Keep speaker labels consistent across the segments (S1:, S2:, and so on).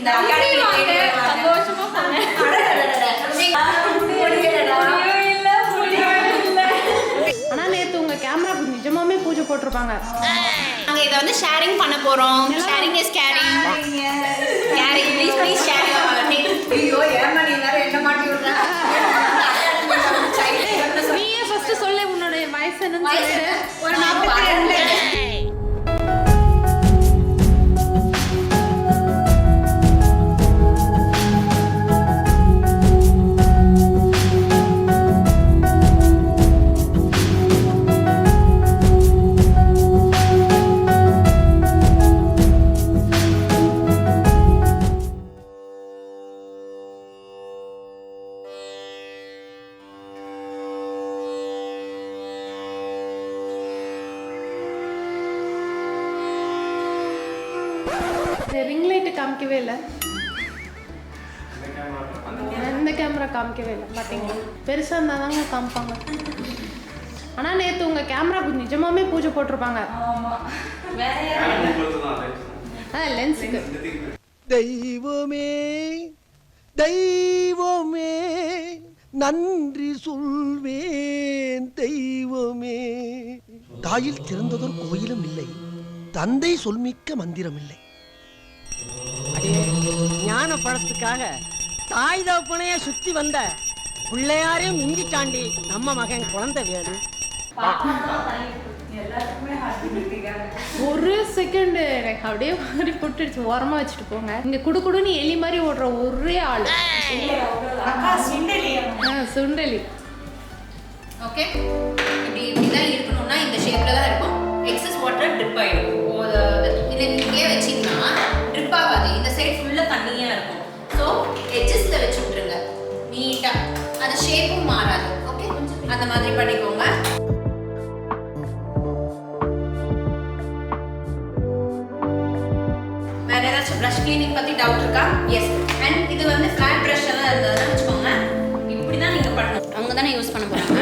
S1: இந்த சந்தோஷமா போனேன்.
S2: ஆனா நேத்து உங்க கேமரா நிஜமாவே பூஜை போட்டிருப்பாங்க.
S1: நாங்க இத வந்து ஷேரிங் பண்ண போறோம். Sharing is caring. Caring please share your ஐயோ ஏமா நீ வேற என்ன மாட்டி விடுற.
S2: நீயே ஃபர்ஸ்ட் சொல்ல உன்னோட வயசு என்னன்னு சொல்லிடு. ஒரு 42. ரிங் லைட் காமிக்கவே இல்லை. இந்த கேமரா காமிக்கவே இல்லை பார்த்தீங்களா? பெருசாக இருந்தால் தாங்க காமிப்பாங்க. ஆனால் நேற்று உங்கள் கேமரா நிஜமாவே பூஜை போட்டிருப்பாங்க. லென்ஸுக்கு.
S3: தெய்வமே தெய்வமே நன்றி சொல்வேன் தெய்வமே. தாயில் சிறந்ததொரு கோயிலும் இல்லை, தந்தை சொல்மிக்க மந்திரம் இல்லை.
S4: ஞான பழத்துக்காக தாய் தகப்பனையே சுத்தி வந்த பிள்ளையாரையும் மிஞ்சிட்டாண்டி நம்ம மகன் குழந்தை வேலு.
S2: ஒரு செகண்ட் அப்படியே மாதிரி போட்டுடுச்சு. ஓரமா வச்சுட்டு போங்க. இங்க குடுக்குடுன்னு எலி மாதிரி ஓடுற ஒரே ஆள் சுண்டலி.
S1: ஓகே, இப்படிதான் இருக்கணும்னா இந்த ஷேப்ல தான் இருக்கும். எக்ஸஸ் வாட்டர் ட்ரிப் ஆயிடும். இதை இங்கேயே வச்சிங்கன்னா ட்ரிப் ஆகாது. இந்த சைடு ஃபுல்லாக தண்ணியாக இருக்கும். ஸோ எட்ஜஸில் வச்சு விட்ருங்க நீட்டாக. அது ஷேப்பும் மாறாது. ஓகே, அந்த மாதிரி பண்ணிக்கோங்க. வேற ஏதாச்சும் ப்ரஷ் கிளீனிங் பற்றி டவுட் இருக்கா? எஸ். அண்ட் இது வந்து ஃப்ளாட் ப்ரஷ் எல்லாம் இருந்ததுன்னு வச்சுக்கோங்க. இப்படி தான் நீங்கள் பண்ணணும். அவங்க தானே யூஸ் பண்ண போகிறாங்க,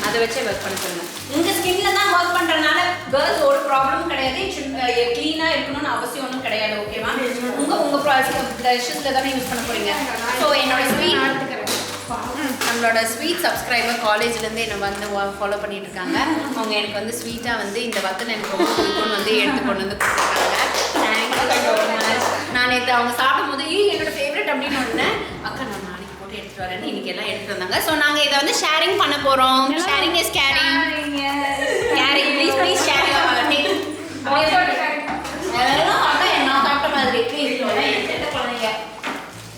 S1: அதை வச்சே ஒர்க் பண்ண சொல்லுங்க. உங்கள் ஸ்கின்ல தான் ஒர்க் பண்ணுறதுனால கேர்ள்ஸ் ஒரு ப்ராப்ளமும் கிடையாது. க்ளீனாக இருக்கணும்னு அவசியம் ஒன்றும் கிடையாது. ஓகேவா? உங்கள் ப்ரஷஸில் தானே யூஸ் பண்ண போகிறீங்க. ஸோ என்னோட நம்மளோட ஸ்வீட் சப்ஸ்கிரைபர் காலேஜ்லேருந்து என்னை வந்து ஃபாலோ பண்ணிட்டு இருக்காங்க. அவங்க எனக்கு வந்து ஸ்வீட்டாக வந்து இந்த வத்தல் எனக்கு ரொம்ப பிடிக்கும்னு வந்து எடுத்து கொண்டு வந்து கொடுத்துருக்காங்க. தேங்க்ஸ். நான் நேற்று அவங்க சாப்பிடும் போது என்னோட ஃபேவரட் அப்படின்னு ஒன்று அக்கா நான் நாளைக்கு போட்டு எடுத்துட்டு வரேன்னு இன்னைக்கு எல்லாம் எடுத்துட்டு வந்தாங்க. ஸோ நாங்கள் இதை வந்து ஷேரிங் பண்ண போகிறோம். Sharing is caring. Caring please share your நான் சாப்பிட்ட மாதிரி குழந்தைங்க.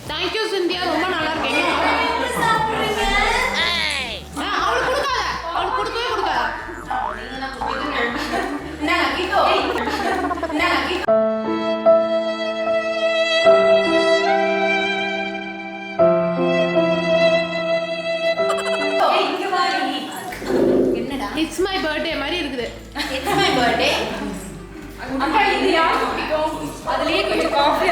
S2: தேங்க்யூ சிந்தியா, ரொம்ப நல்லா இருக்கீங்க. அவளுக்கு கொடுக்காத, அவளுக்கு கொடுக்கவே கொடுக்காத.
S1: என்னடா
S2: இட்ஸ் மை பர்த்டே மாதிரி இருக்குது.
S1: It's my birthday. அக்கா இது யாருக்கு பிடிக்கும்? அதுலயே கொஞ்சம் காஃபி.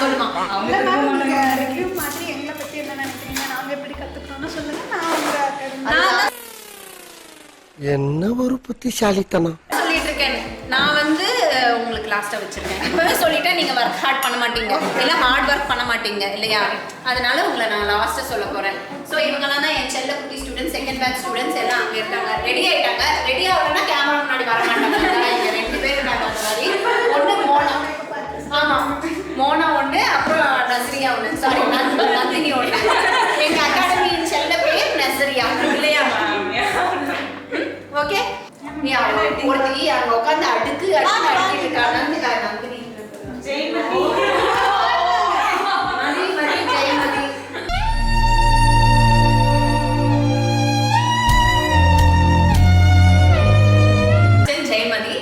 S1: சொல்லுமா.
S5: இல்ல மேம், நீங்க review மாதிரி எங்களை பத்தி என்ன நினைக்கிறீங்க, நாங்க எப்படி கத்துக்கணும்னு சொல்லுங்க. நான் உங்க academy
S3: என்ன ஒரு புத்திசாலித்தனம்.
S1: சொல்லிட்டு இருக்கேன். நான் வந்து உங்களுக்கு லாஸ்டா வச்சிருக்கேன். இப்பவே சொல்லிட்டேன், நீங்க ஒர்க் ஹார்ட் பண்ண மாட்டீங்க, இல்ல ஹார்ட் ஒர்க் பண்ண மாட்டீங்க இல்லையா? அதனால உங்களை நான் லாஸ்டா சொல்ல போறேன். ஸோ இவங்கெல்லாம் தான் என் செல்ல குட்டி ஸ்டூடெண்ட்ஸ், செகண்ட் பேட்ச் ஸ்டூடெண்ட்ஸ் எல்லாம் அங்கே இருக்காங்க. ரெடி ஆயிட்டாங்க. ரெடி ஆகலன்னா கேமரா முன்னாடி வர மாட்டாங்க. இங்க 2 பேர் இருக்காங்க. அந்த மாதிரி ஒன்று மோனா, ஆமா மோனா ஒன்று, அப்புறம் நஸ்ரியா ஒன்று, சாரி நந்தினி ஒன்று. எங்க அகாடமியின் செல்ல பேர் நஸ்ரியா இல்லையா? ஓகே. ஒருத்தி அங்க உட்காந்து அடுக்கு அடுக்கிட்டு இருக்காங்க. நந்தினி ஜெயமதி. ஜெயமதி.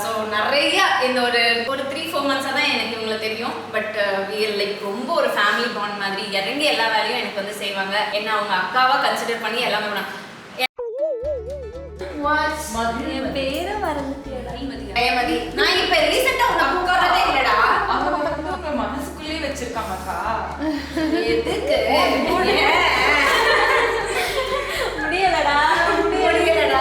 S1: ஸோ நிறைய இந்த ஒரு 3-4 மந்த்ஸாக தான் எனக்கு இவங்களை தெரியும். பட் லைக் ரொம்ப ஒரு ஃபேமிலி பாண்ட் மாதிரி இறங்கி எல்லா வேலையும் எனக்கு வந்து செய்வாங்க. என்ன அவங்க அக்காவா கன்சிடர் பண்ணி எல்லாமே பண்ணாங்க.
S6: பேரை மறந்துட்டியடா.
S1: ஜெயமதி. நான் இப்ப ரீசெண்டா உன்னை கூப்பிடுறதே இல்லடா.
S6: அவங்க வந்து உங்க மனசுக்குள்ளேயே வச்சிருக்காங்கக்கா.
S1: எதுக்கு
S6: முடியலடா.
S1: முடியலடா.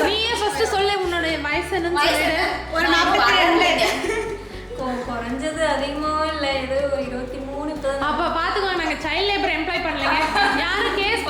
S2: நீயே ஃபர்ஸ்ட் சொல்லு உன்னோட வயசு என்னன்னு சொல்லிடு.
S1: ஒரு 42.
S6: குறைஞ்சது அதிகமா இல்ல, ஏதோ 23.
S2: அப்ப பாத்துக்கோ, நாங்க சைல்ட் லேபர் எம்ப்ளாய் பண்ணலங்க. யாரும் கேஸ்